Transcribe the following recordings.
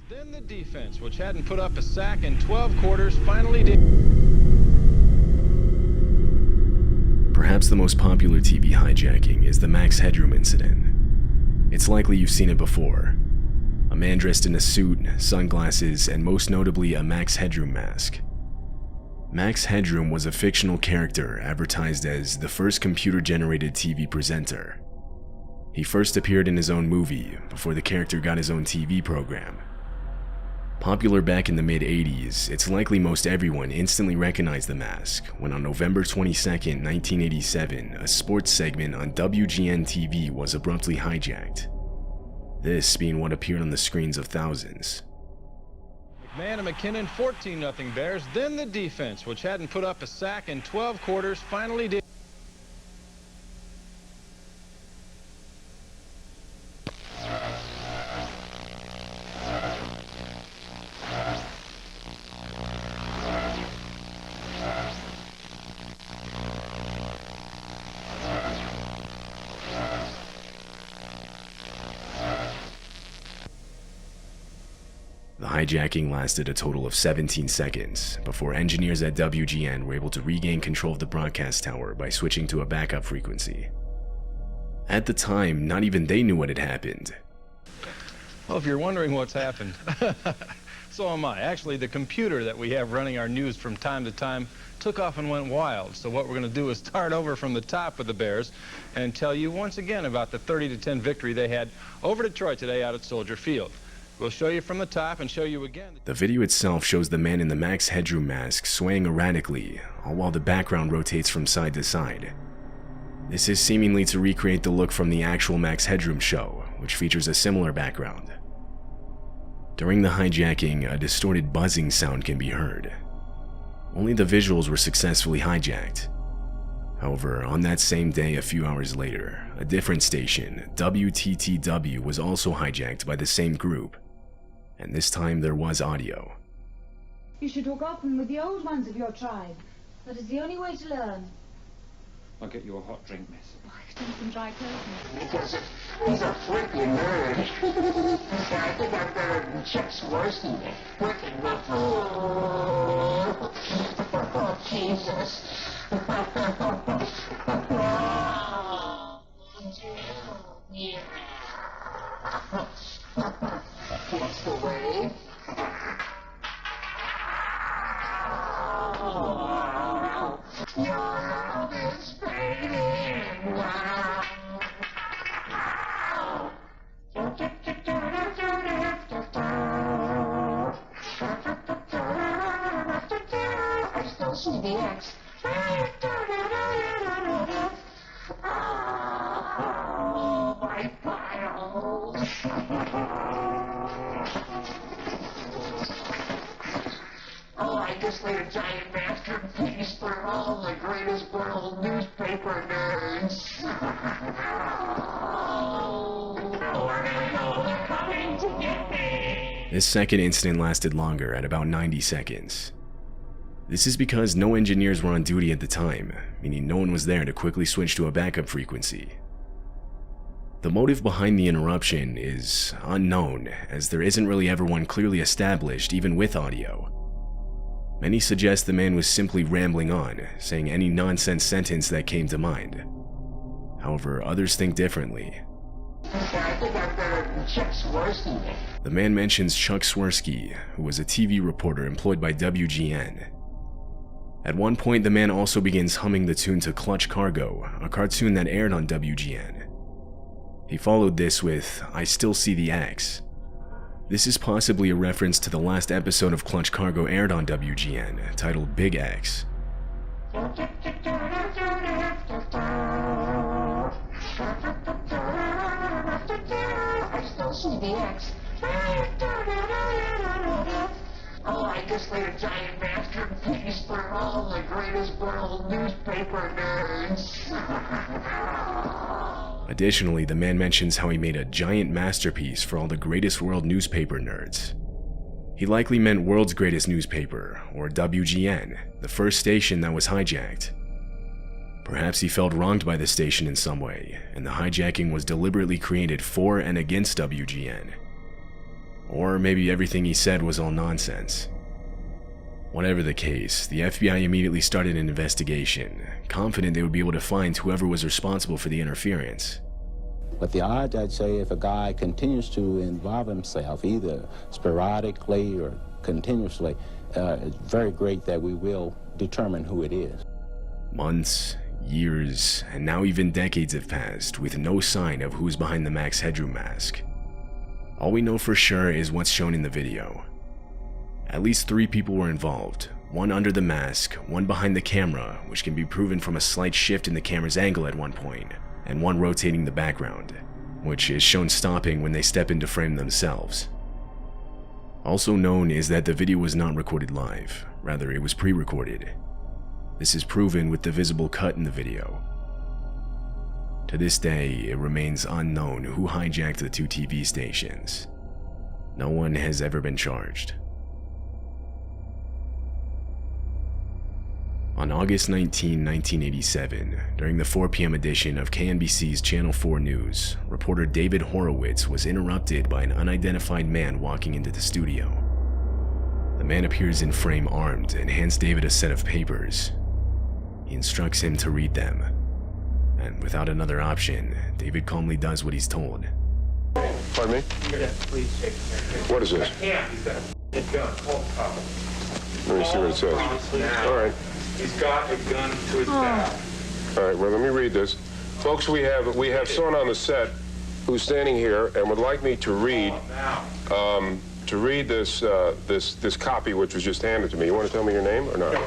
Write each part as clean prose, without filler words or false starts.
Then the defense, which hadn't put up a sack in 12 quarters, finally did. Perhaps the most popular TV hijacking is the Max Headroom incident. It's likely you've seen it before. A man dressed in a suit, sunglasses, and most notably a Max Headroom mask. Max Headroom was a fictional character advertised as the first computer-generated TV presenter. He first appeared in his own movie before the character got his own TV program. Popular back in the mid-80s, it's likely most everyone instantly recognized the mask when on November 22, 1987, a sports segment on WGN-TV was abruptly hijacked. This being what appeared on the screens of thousands. McMahon and McKinnon 14-0 Bears. Then the defense, which hadn't put up a sack in 12 quarters, finally did. The hijacking lasted a total of 17 seconds before engineers at WGN were able to regain control of the broadcast tower by switching to a backup frequency. At the time, not even they knew what had happened. Well, if you're wondering what's happened, so am I. Actually, the computer that we have running our news from time to time took off and went wild. So what we're going to do is start over from the top with the Bears and tell you once again about the 30-10 victory they had over Detroit today out at Soldier Field. We'll show you from the top and show you again. The video itself shows the man in the Max Headroom mask swaying erratically, all while the background rotates from side to side. This is seemingly to recreate the look from the actual Max Headroom show, which features a similar background. During the hijacking, a distorted buzzing sound can be heard. Only the visuals were successfully hijacked. However, on that same day a few hours later, a different station, WTTW, was also hijacked by the same group. And this time there was audio. You should talk often with the old ones of your tribe. That is the only way to learn. I'll get you a hot drink, miss. Oh, I could do some dry clothing. Because he's a freaking nerd. I think I'm better than Chuck Swirsky. Working with oh, Jesus. Yeah. That's the way. Your love is fading. I still see the X. Oh, my files. Oh, I just laid a giant masterpiece for all the greatest world newspaper nerds. Oh, they're coming to get me. This second incident lasted longer at about 90 seconds. This is because no engineers were on duty at the time, meaning no one was there to quickly switch to a backup frequency. The motive behind the interruption is unknown, as there isn't really ever one clearly established even with audio. Many suggest the man was simply rambling on, saying any nonsense sentence that came to mind. However, others think differently. I think I'm better than Chuck Swirsky. The man mentions Chuck Swirsky, who was a TV reporter employed by WGN. At one point, the man also begins humming the tune to Clutch Cargo, a cartoon that aired on WGN. He followed this with I Still See the X. This is possibly a reference to the last episode of Clutch Cargo aired on WGN, titled Big X. I still see the X. Oh, I just laid a giant masterpiece for all the greatest world newspaper nerds. Additionally, the man mentions how he made a giant masterpiece for all the greatest world newspaper nerds. He likely meant World's Greatest Newspaper, or WGN, the first station that was hijacked. Perhaps he felt wronged by the station in some way, and the hijacking was deliberately created for and against WGN. Or maybe everything he said was all nonsense. Whatever the case, the FBI immediately started an investigation, confident they would be able to find whoever was responsible for the interference. But the odds, I'd say, if a guy continues to involve himself, either sporadically or continuously, it's very great that we will determine who it is. Months, years, and now even decades have passed with no sign of who's behind the Max Headroom mask. All we know for sure is what's shown in the video. At least 3 people were involved, one under the mask, one behind the camera, which can be proven from a slight shift in the camera's angle at one point, and one rotating the background, which is shown stopping when they step into frame themselves. Also known is that the video was not recorded live, rather it was pre-recorded. This is proven with the visible cut in the video. To this day, it remains unknown who hijacked the 2 TV stations. No one has ever been charged. On August 19, 1987, during the 4 p.m. edition of KNBC's Channel 4 News, reporter David Horowitz was interrupted by an unidentified man walking into the studio. The man appears in frame armed and hands David a set of papers. He instructs him to read them. And without another option, David calmly does what he's told. Pardon me? What is this? Let me see what it says. All right. He's got a gun to his back. All right, well, let me read this. Folks, we have someone on the set who's standing here and would like me to read this copy which was just handed to me. You want to tell me your name or not?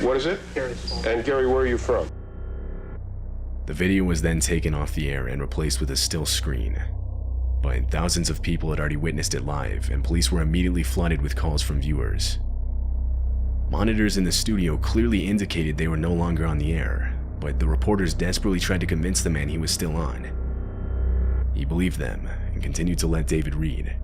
What is it? And Gary, where are you from? The video was then taken off the air and replaced with a still screen. But thousands of people had already witnessed it live, and police were immediately flooded with calls from viewers. Monitors in the studio clearly indicated they were no longer on the air, but the reporters desperately tried to convince the man he was still on. He believed them and continued to let David read.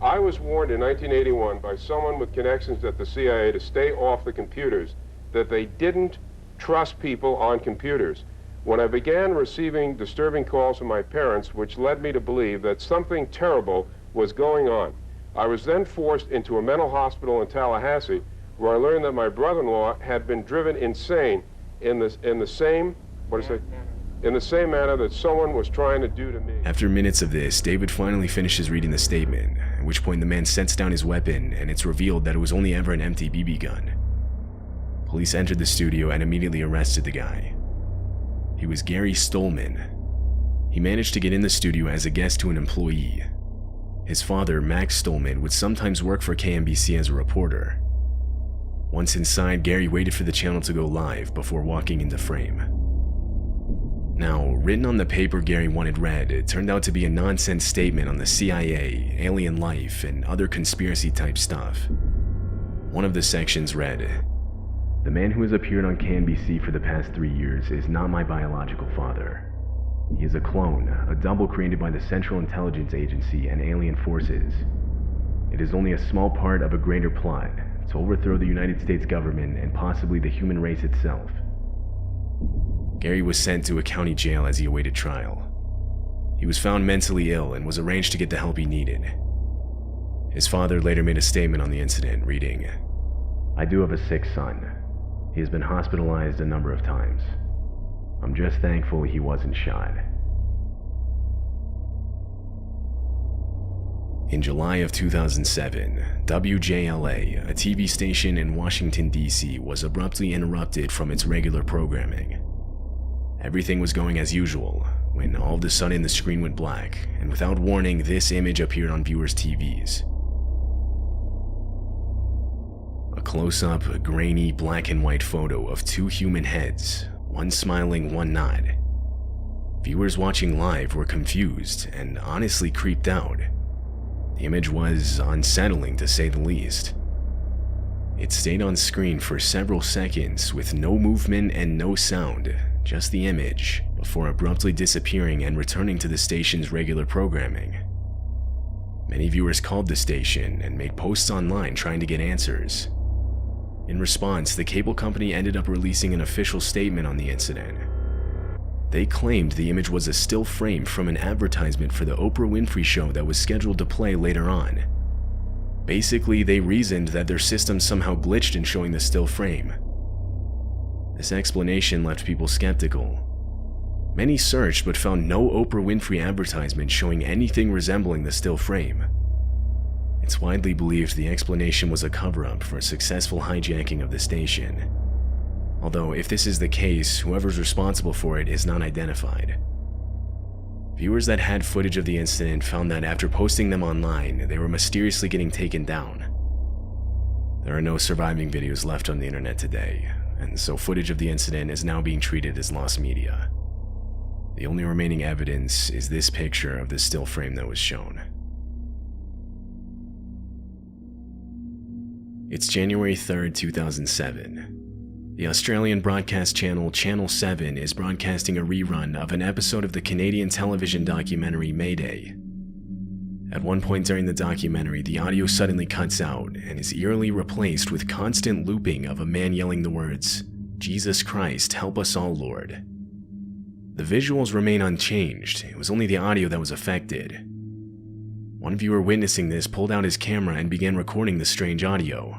I was warned in 1981 by someone with connections at the CIA to stay off the computers, that they didn't trust people on computers. When I began receiving disturbing calls from my parents, which led me to believe that something terrible was going on. I was then forced into a mental hospital in Tallahassee, where I learned that my brother-in-law had been driven insane in the same manner that someone was trying to do to me. After minutes of this, David finally finishes reading the statement, at which point the man sets down his weapon and it's revealed that it was only ever an empty BB gun. Police entered the studio and immediately arrested the guy. He was Gary Stolman. He managed to get in the studio as a guest to an employee. His father, Max Stolman, would sometimes work for KNBC as a reporter. Once inside, Gary waited for the channel to go live before walking into frame. Now, written on the paper Gary wanted read, it turned out to be a nonsense statement on the CIA, alien life, and other conspiracy-type stuff. One of the sections read, "The man who has appeared on KNBC for the past 3 years is not my biological father. He is a clone, a double created by the Central Intelligence Agency and alien forces. It is only a small part of a greater plot to overthrow the United States government and possibly the human race itself." Gary was sent to a county jail as he awaited trial. He was found mentally ill and was arranged to get the help he needed. His father later made a statement on the incident, reading, "I do have a sick son. He has been hospitalized a number of times. I'm just thankful he wasn't shot." In July of 2007, WJLA, a TV station in Washington, D.C., was abruptly interrupted from its regular programming. Everything was going as usual, when all of a sudden the screen went black, and without warning, this image appeared on viewers' TVs. A close-up, grainy, black and white photo of 2 human heads, one smiling, one not. Viewers watching live were confused and honestly creeped out. The image was unsettling, to say the least. It stayed on screen for several seconds with no movement and no sound, just the image, before abruptly disappearing and returning to the station's regular programming. Many viewers called the station and made posts online trying to get answers. In response, the cable company ended up releasing an official statement on the incident. They claimed the image was a still frame from an advertisement for the Oprah Winfrey Show that was scheduled to play later on. Basically, they reasoned that their system somehow glitched in showing the still frame. This explanation left people skeptical. Many searched but found no Oprah Winfrey advertisement showing anything resembling the still frame. It's widely believed the explanation was a cover-up for a successful hijacking of the station. Although, if this is the case, whoever's responsible for it is not identified. Viewers that had footage of the incident found that after posting them online, they were mysteriously getting taken down. There are no surviving videos left on the internet today, and so footage of the incident is now being treated as lost media. The only remaining evidence is this picture of the still frame that was shown. It's January 3rd, 2007. The Australian broadcast channel Channel 7 is broadcasting a rerun of an episode of the Canadian television documentary Mayday. At one point during the documentary, the audio suddenly cuts out and is eerily replaced with constant looping of a man yelling the words, "Jesus Christ, help us all, Lord." The visuals remain unchanged, it was only the audio that was affected. One viewer witnessing this pulled out his camera and began recording the strange audio.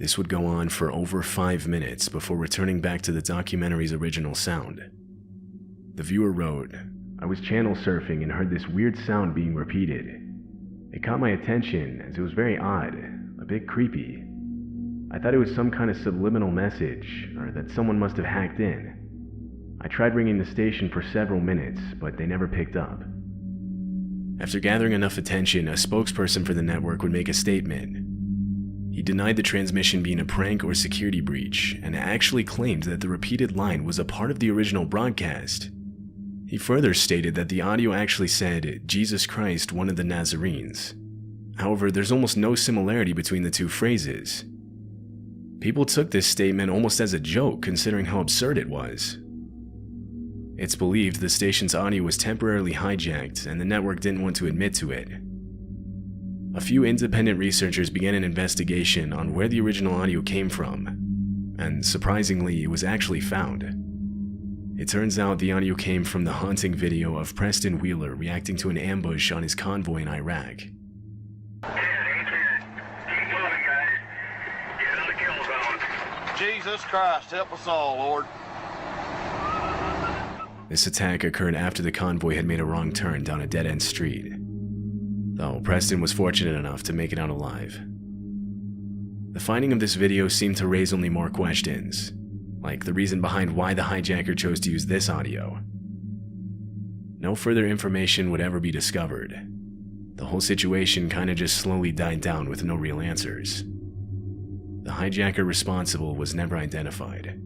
This would go on for over 5 minutes before returning back to the documentary's original sound. The viewer wrote, "I was channel surfing and heard this weird sound being repeated. It caught my attention as it was very odd, a bit creepy. I thought it was some kind of subliminal message, or that someone must have hacked in. I tried ringing the station for several minutes, but they never picked up." After gathering enough attention, a spokesperson for the network would make a statement. He denied the transmission being a prank or security breach, and actually claimed that the repeated line was a part of the original broadcast. He further stated that the audio actually said, "Jesus Christ, one of the Nazarenes." However, there's almost no similarity between the two phrases. People took this statement almost as a joke, considering how absurd it was. It's believed the station's audio was temporarily hijacked, and the network didn't want to admit to it. A few independent researchers began an investigation on where the original audio came from, and surprisingly, it was actually found. It turns out the audio came from the haunting video of Preston Wheeler reacting to an ambush on his convoy in Iraq. Jesus Christ, help us all, Lord. This attack occurred after the convoy had made a wrong turn down a dead-end street, though Preston was fortunate enough to make it out alive. The finding of this video seemed to raise only more questions, like the reason behind why the hijacker chose to use this audio. No further information would ever be discovered. The whole situation kinda just slowly died down with no real answers. The hijacker responsible was never identified.